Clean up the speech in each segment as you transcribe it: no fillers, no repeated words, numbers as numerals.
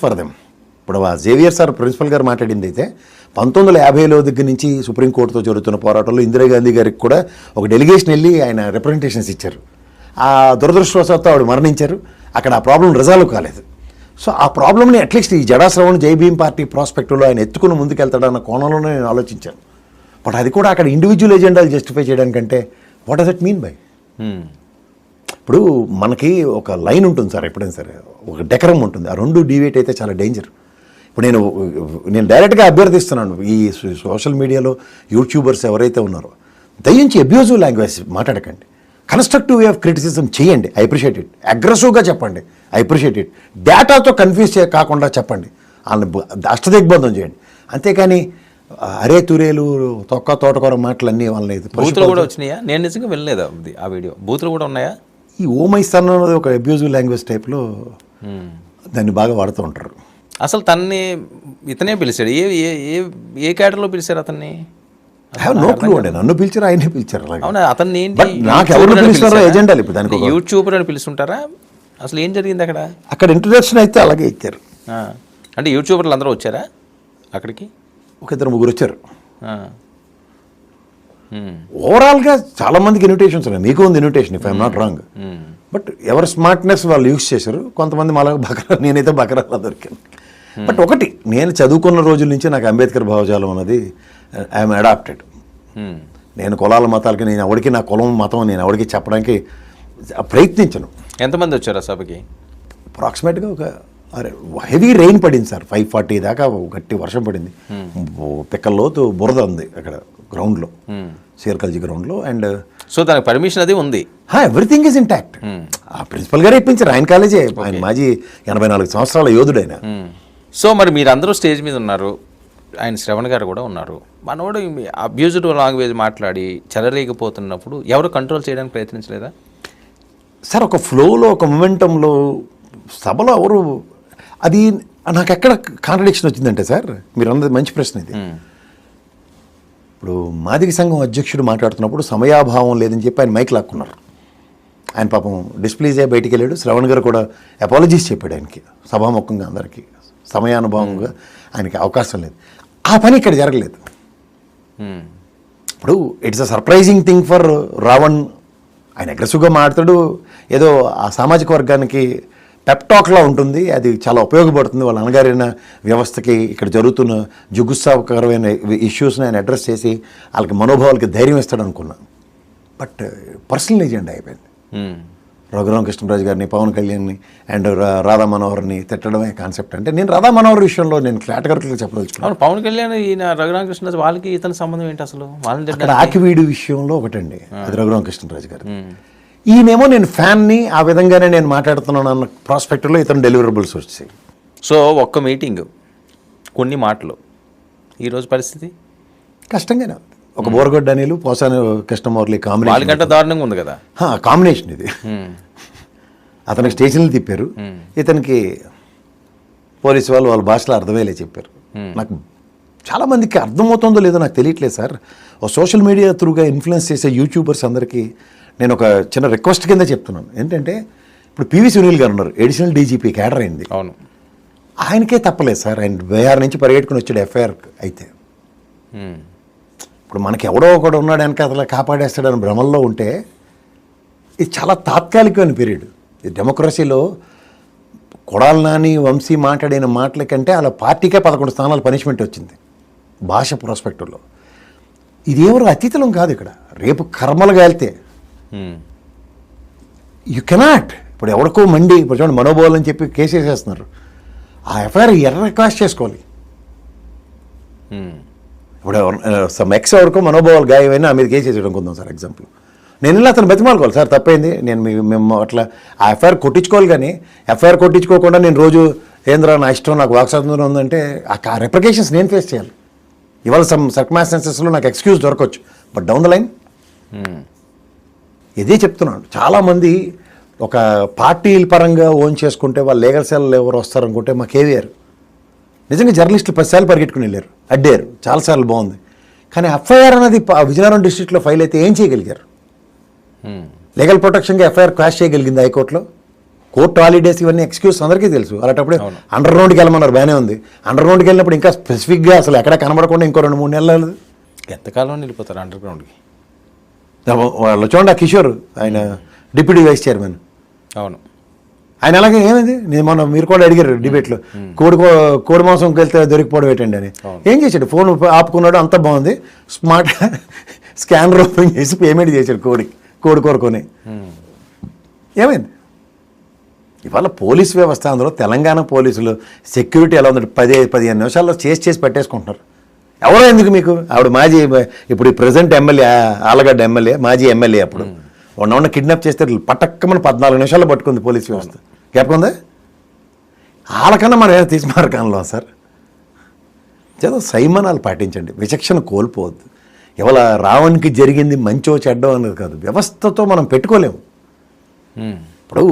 For them. ఇప్పుడు ఆ Xavier sir principal గారు మాట్లాడింది అయితే 1950లో దగ్గర నుంచి సుప్రీంకోర్టుతో జరుగుతున్న పోరాటంలో ఇందిరాగాంధీ గారికి కూడా ఒక డెలిగేషన్ వెళ్ళి ఆయన రిప్రజెంటేషన్స్ ఇచ్చారు. ఆ దురదృష్టవశాత్తు ఆవిడ మరణించారు. అక్కడ ఆ ప్రాబ్లం రిజాల్వ్ కాలేదు. సో ఆ ప్రాబ్లమ్ని అట్లీస్ట్ ఈ జడా శ్రవణ్ జై భీమ్ పార్టీ ప్రాస్పెక్టులో ఆయన ఎత్తుకుని ముందుకెళ్తాడన్న కోణంలోనే నేను ఆలోచించాను. బట్ అది కూడా అక్కడ ఇండివిజువల్ ఎజెండాలు జస్టిఫై చేయడానికంటే what does it mean by? ఇప్పుడు మనకి ఒక లైన్ ఉంటుంది సార్, ఎప్పుడైనా సరే ఒక డెకరం ఉంటుంది, ఆ రెండు డీవియేట్ అయితే చాలా డేంజర్. ఇప్పుడు నేను డైరెక్ట్గా అభ్యర్థిస్తున్నాను ఈ సోషల్ మీడియాలో యూట్యూబర్స్ ఎవరైతే ఉన్నారో దయించి అబ్యూజివ్ లాంగ్వేజ్ మాట్లాడకండి, కన్స్ట్రక్టివ్ వే ఆఫ్ క్రిటిసిజం చేయండి, ఐ అప్రిషియేట్ ఇట్. అగ్రెసివ్గా చెప్పండి, ఐ అప్రిషియేట్ ఇట్. డేటాతో కన్ఫ్యూజ్ కాకుండా చెప్పండి, వాళ్ళని అష్టదిగ్బంధం చేయండి. అంతేకాని అరే తురేలు తొక్క తోటకూర మాటలన్నీ వాళ్ళని బూతులు కూడా వచ్చినాయా? నేను నిజంగా వెళ్ళలేదు ఆ వీడియో. బూతులు కూడా ఉన్నాయా? ఈ ఓమైస్తాన్ అనేది ఒక అబ్యూజివ్ లాంగ్వేజ్ టైప్లో దాన్ని బాగా వాడుతూ ఉంటారు. అసలు తన్ని ఇతనే పిలిచాడు, ఏ క్యాటర్లో పిలిచారు అతన్ని? నో క్లూ అండి. నన్ను పిలిచారు, ఆయనే పిలిచారు. అవునా? అతన్ని ఏంటి నాకు ఎవరు పిలిచారో ఎజెండాలు ఇప్పుడు దానికి యూట్యూబర్ అని పిలుస్తుంటారా? అసలు ఏం జరిగింది అక్కడ? అక్కడ ఇంట్రడక్షన్ అయితే అలాగే ఇచ్చారు. అంటే యూట్యూబర్లు అందరూ వచ్చారా అక్కడికి? ఒక ఇద్దరు ముగ్గురు వచ్చారు. ఓవరాల్గా చాలా మందికి ఇన్విటేషన్స్ ఉన్నాయి. మీకు ఉంది invitation, if I'm not wrong. But ఎవరి స్మార్ట్నెస్ వాళ్ళు యూజ్ చేశారు. కొంతమంది మళ్ళీ బకరా, నేనైతే బకరాలా దొరికాను. బట్ ఒకటి, నేను చదువుకున్న రోజుల నుంచి నాకు అంబేద్కర్ భావజాలం అన్నది ఐఎమ్ అడాప్టెడ్. నేను కులాల మతాలకి, నేను ఎవరికి నా కులం మతం నేను ఎవరికి చెప్పడానికి ప్రయత్నించను. ఎంతమంది వచ్చారు ఆ సభకి? అప్రాక్సిమేట్గా ఒక హెవీ రెయిన్ పడింది సార్, 5:40 దాకా గట్టి వర్షం పడింది. పిక్కల్లోతు బురద ఉంది అక్కడ గ్రౌండ్లో, సిఆర్కల్జీ గ్రౌండ్లో. అండ్ సో దానికి పర్మిషన్ అది ఉంది, ఎవ్రీథింగ్ ఈజ్ ఇంటాక్ట్. ఆ ప్రిన్సిపల్ గారే ఇప్పించారు, ఆయన కాలేజే. ఆయన మాజీ 84 సంవత్సరాల యోధుడైన. సో మరి మీరందరూ స్టేజ్ మీద ఉన్నారు, ఆయన శ్రవణ్ గారు కూడా ఉన్నారు. మనోడు అబ్యూజ్డ్ లాంగ్వేజ్ మాట్లాడి చెలరేగిపోతున్నప్పుడు ఎవరు కంట్రోల్ చేయడానికి ప్రయత్నించలేదా సార్? ఒక ఫ్లోలో, ఒక మొమెంటంలో సభలో ఎవరు, అది నాకు ఎక్కడ కాంట్రడిక్షన్ వచ్చిందంటే సార్, మీరు అన్నది మంచి ప్రశ్న ఇది. ఇప్పుడు మాదిగ సంఘం అధ్యక్షుడు మాట్లాడుతున్నప్పుడు సమయాభావం లేదని చెప్పి ఆయన మైక్ లాక్కున్నారు. ఆయన పాపం డిస్ప్లీజ్ అయ్యి బయటికి వెళ్ళాడు. శ్రవణ్ గారు కూడా అపాలజీస్ చెప్పాడు ఆయనకి, సభాముఖంగా అందరికీ. సమయానుభవంగా ఆయనకి అవకాశం లేదు. ఆ పని ఇక్కడ జరగలేదు. ఇప్పుడు it's a surprising thing for Ravan. ఆయన అగ్రెసివ్గా మాట్లాడు, ఏదో ఆ సామాజిక వర్గానికి పెప్టాక్లా ఉంటుంది, అది చాలా ఉపయోగపడుతుంది. వాళ్ళ అణగారిన వ్యవస్థకి ఇక్కడ జరుగుతున్న జుగుత్సాహకరమైన ఇష్యూస్ని ఆయన అడ్రస్ చేసి వాళ్ళకి మనోభావాలకి ధైర్యం ఇస్తాడు అనుకున్నా. బట్ పర్సనల్ ఎజెండా అయిపోయింది. రఘురామకృష్ణరాజు గారిని, పవన్ కళ్యాణ్ని అండ్ రాధా మనోహర్ని తిట్టడమే కాన్సెప్ట్. అంటే నేను రాధా మనోహర్ విషయంలో నేను కేటగిరీగా చెప్పదలుచుకున్నాను. పవన్ కళ్యాణ్, ఈయన రఘురామకృష్ణరాజు, వాళ్ళకి ఇతని సంబంధం ఏంటి అసలు? అక్కడ ఆకివీడు విషయంలో ఒకటండి, అది రఘురామకృష్ణరాజు గారు. ఈయనేమో నేను ఫ్యాన్ని, ఆ విధంగానే నేను మాట్లాడుతున్నాను అన్న ప్రాస్పెక్ట్లో ఇతను డెలివరబుల్స్ వచ్చాయి. సో ఒక్క మీటింగ్, కొన్ని మాటలు, ఈరోజు పరిస్థితి కష్టంగానే ఉంది. ఒక బోరగొడ్డ అనిలు, పోసాని కృష్ణమౌర్లి కాంబినేషన్, వాళ్ళకంటే దారుణంగా ఉంది కదా కాంబినేషన్ ఇది. అతనికి స్టేషన్లు తిప్పారు, ఇతనికి పోలీసు వాళ్ళు వాళ్ళ భాషలో అర్థమయ్యేలా చెప్పారు. నాకు చాలామందికి అర్థమవుతుందో లేదో నాకు తెలియట్లేదు సార్. ఓ సోషల్ మీడియా త్రూగా ఇన్ఫ్లుయెన్స్ చేసే యూట్యూబర్స్ అందరికీ నేను ఒక చిన్న రిక్వెస్ట్ కింద చెప్తున్నాను. ఏంటంటే ఇప్పుడు పివి సునీల్ గారు ఉన్నారు, అడిషనల్ డీజీపీ క్యాడర్ అయింది. అవును, ఆయనకే తప్పలేదు సార్. ఆయన బీహార్ నుంచి పరిగెట్టుకుని వచ్చాడు ఎఫ్ఐఆర్ అయితే. ఇప్పుడు మనకి ఎవడో ఒకడు ఉన్నాడు వెనక అసలు కాపాడేస్తాడని భ్రమల్లో ఉంటే ఇది చాలా తాత్కాలికమైన పీరియడ్. ఈ డెమోక్రసీలో కొడాలి నాని, వంశీ మాట్లాడిన మాటల కంటే అలా పార్టీకే 11 స్థానాలు పనిష్మెంట్ వచ్చింది భాష ప్రాస్పెక్టులో. ఇదేమో అతీతం కాదు. ఇక్కడ రేపు కర్మలుగా వెళ్తే యు కెనాట్. ఇప్పుడు ఎవరికో మండి, ఇప్పుడు చూడండి మనోభావాలు అని చెప్పి కేసు వేసేస్తున్నారు. ఆ ఎఫ్ఐఆర్ రిక్వెస్ట్ చేసుకోవాలి. ఇప్పుడు సమ్ ఎక్స్ ఎవరికో మనోభావాలు గాయమైనా ఆ మీద కేసు వేసేయడం కొందాం సార్. ఎగ్జాంపుల్, నేను ఇలా అతను బతిమాలుకోవాలి సార్, తప్పైంది, నేను మేము అట్లా ఆ ఎఫ్ఐఆర్ కొట్టించుకోవాలి. కానీ ఎఫ్ఐఆర్ కొట్టించుకోకుండా నేను రోజు ఏంద్రా నా ఇష్టం, నాకు వాక్ స్వాతంత్రం ఉందంటే ఆ రిప్లికేషన్స్ నేను ఫేస్ చేయాలి. ఇవాళ సమ్ సర్కమ్స్టాన్సెస్లో నాకు ఎక్స్క్యూజ్ దొరకవచ్చు, బట్ డౌన్ ద లైన్ ఇదే చెప్తున్నాను. చాలామంది ఒక పార్టీల పరంగా ఓన్ చేసుకుంటే వాళ్ళు లీగల్ సెల్ ఎవరు వస్తారనుకుంటే మా కేవీఆర్ నిజంగా జర్నలిస్టులు 10 సార్లు పరిగెట్టుకుని వెళ్ళారు, అడ్డారు, చాలాసార్లు బాగుంది. కానీ ఎఫ్ఐఆర్ అనేది విజయనగరం డిస్ట్రిక్ట్లో ఫైల్ అయితే ఏం చేయగలిగారు? లీగల్ ప్రొటెక్షన్గా ఎఫ్ఐఆర్ క్వాష్ చేయగలిగింది హైకోర్టులో? కోర్టు హాలిడేస్ ఇవన్నీ ఎక్స్క్యూజ్ అందరికీ తెలుసు. అలాంటప్పుడు అండర్ గ్రౌండ్కి వెళ్ళమన్నారు, బాగానే ఉంది. అండర్ గ్రౌండ్కి వెళ్ళినప్పుడు ఇంకా స్పెసిఫిక్గా అసలు ఎక్కడ కనబడకుండా ఇంకో 2-3 నెలలు ఎంతకాలం వెళ్ళిపోతారు అండర్ గ్రౌండ్కి? వాళ్ళు చూడండి, ఆ కిషోర్ ఆయన డిప్యూటీ వైస్ చైర్మన్, అవును, ఆయన అలాగే ఏమైంది, నేను మొన్న మీరు కూడా అడిగారు డిబేట్లో, కోడి మాంసంకి వెళ్తే దొరికిపోవడం ఏంటండి అని. ఏం చేశాడు, ఫోన్ ఆపుకున్నాడు, అంతా బాగుంది, స్మార్ట్ స్కానర్ ఓపెన్ చేసి పేమెంట్ చేశాడు కోడి కోరుకొని. ఏమైంది? ఇవాళ పోలీస్ వ్యవస్థ, అందులో తెలంగాణ పోలీసులు సెక్యూరిటీ ఎలా ఉంది, 10-15 నిమిషాల్లో చేసి పెట్టేసుకుంటున్నారు. ఎవరో ఎందుకు మీకు? ఆవిడ మాజీ, ఇప్పుడు ఈ ప్రజెంట్ ఎమ్మెల్యే, ఆలగడ్డ ఎమ్మెల్యే, మాజీ ఎమ్మెల్యే, అప్పుడు ఉన్న కిడ్నాప్ చేస్తే పట్టక్కమని 14 నిమిషాల్లో పట్టుకుంది పోలీస్ వ్యవస్థ. గ్యాప్కుందా? వాళ్ళకన్నా మనం ఏమైనా తీసి మార్గంలో సార్. ఏదో సంయమనాలు పాటించండి, విచక్షణ కోల్పోవద్దు. ఇవాళ రావణ్కి జరిగింది మంచో చెడ్డో అనేది కాదు, వ్యవస్థతో మనం పెట్టుకోలేము. ఇప్పుడు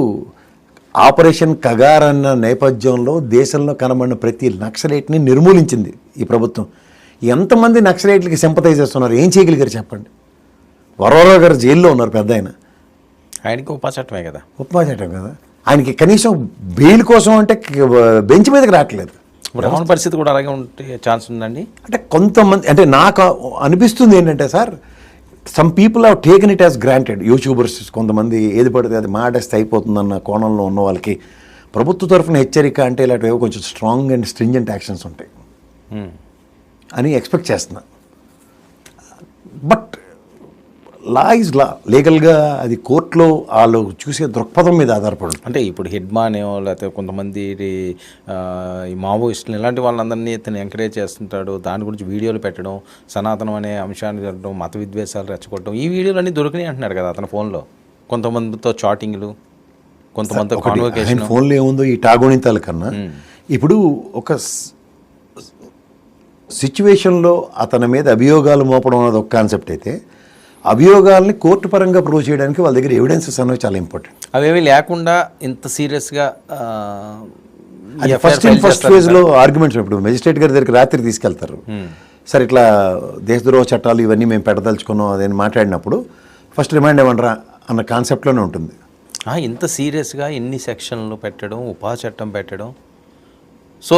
ఆపరేషన్ కగార్ అన్న నేపథ్యంలో దేశంలో కనబడిన ప్రతి నక్సలైట్ని నిర్మూలించింది ఈ ప్రభుత్వం. ఎంతమంది నక్సలైట్లకి సింపతైజ్ చేస్తున్నారు, ఏం చేయగలిగారు చెప్పండి? వరవరావు గారు జైల్లో ఉన్నారు, పెద్ద ఆయనకి ఉపా చట్టమే కదా, ఉపా చట్టం కదా, ఆయనకి కనీసం బెయిల్ కోసం అంటే బెంచ్ మీదకి రావట్లేదు. రావణ పరిస్థితి కూడా అలాగే ఉంటే ఛాన్స్ ఉందండి. అంటే కొంతమంది, అంటే నాకు అనిపిస్తుంది ఏంటంటే sir, some people have taken it as granted. YouTubers కొంతమంది ఏది పడితే అది మాటేస్తే అయిపోతుందన్న కోణంలో ఉన్న వాళ్ళకి ప్రభుత్వ తరఫున హెచ్చరిక అంటే ఇలాంటివి కొంచెం స్ట్రాంగ్ అండ్ స్ట్రింజెంట్ యాక్షన్స్ ఉంటాయి అని ఎక్స్పెక్ట్ చేస్తున్నా. బట్ లా ఈజ్ లా, లీగల్గా అది కోర్టులో వాళ్ళు చూసే దృక్పథం మీద ఆధారపడి. అంటే ఇప్పుడు హిడ్మానో లేకపోతే కొంతమంది ఈ మావోయిస్టులు ఇలాంటి వాళ్ళందరినీ ఇతను ఎంకరేజ్ చేస్తుంటాడు, దాని గురించి వీడియోలు పెట్టడం, సనాతనం అనే అంశాన్ని జరగడం, మత విద్వేషాలు రెచ్చగొట్టడం, ఈ వీడియోలు అన్నీ దొరికినాయి అంటున్నాడు కదా అతని ఫోన్లో. కొంతమందితో చాటింగ్లు, కొంతమందితో కాన్వర్సేషన్. ఫోన్లో ఏముందో ఈ టాగోణితాల కన్నా ఇప్పుడు ఒక సిచ్యువేషన్లో అతని మీద అభియోగాలు మోపడం అనేది ఒక కాన్సెప్ట్ అయితే, అభియోగాల్ని కోర్టు పరంగా ప్రూవ్ చేయడానికి వాళ్ళ దగ్గర ఎవిడెన్సెస్ అనేవి చాలా ఇంపార్టెంట్. అవేవి లేకుండా ఇంత సీరియస్గా ఫస్ట్ ఫేజ్లో ఆర్గ్యుమెంట్స్, ఇప్పుడు మెజిస్ట్రేట్ గారి దగ్గరికి రాత్రి తీసుకెళ్తారు, సరే ఇట్లా దేశద్రోహ చట్టాలు ఇవన్నీ మేము పెట్టదలుచుకున్నాం అదని మాట్లాడినప్పుడు ఫస్ట్ రిమైండ్ ఏమంటారా అన్న కాన్సెప్ట్లోనే ఉంటుంది. ఇంత సీరియస్గా ఎన్ని సెక్షన్లు పెట్టడం, ఉపా చట్టం పెట్టడం,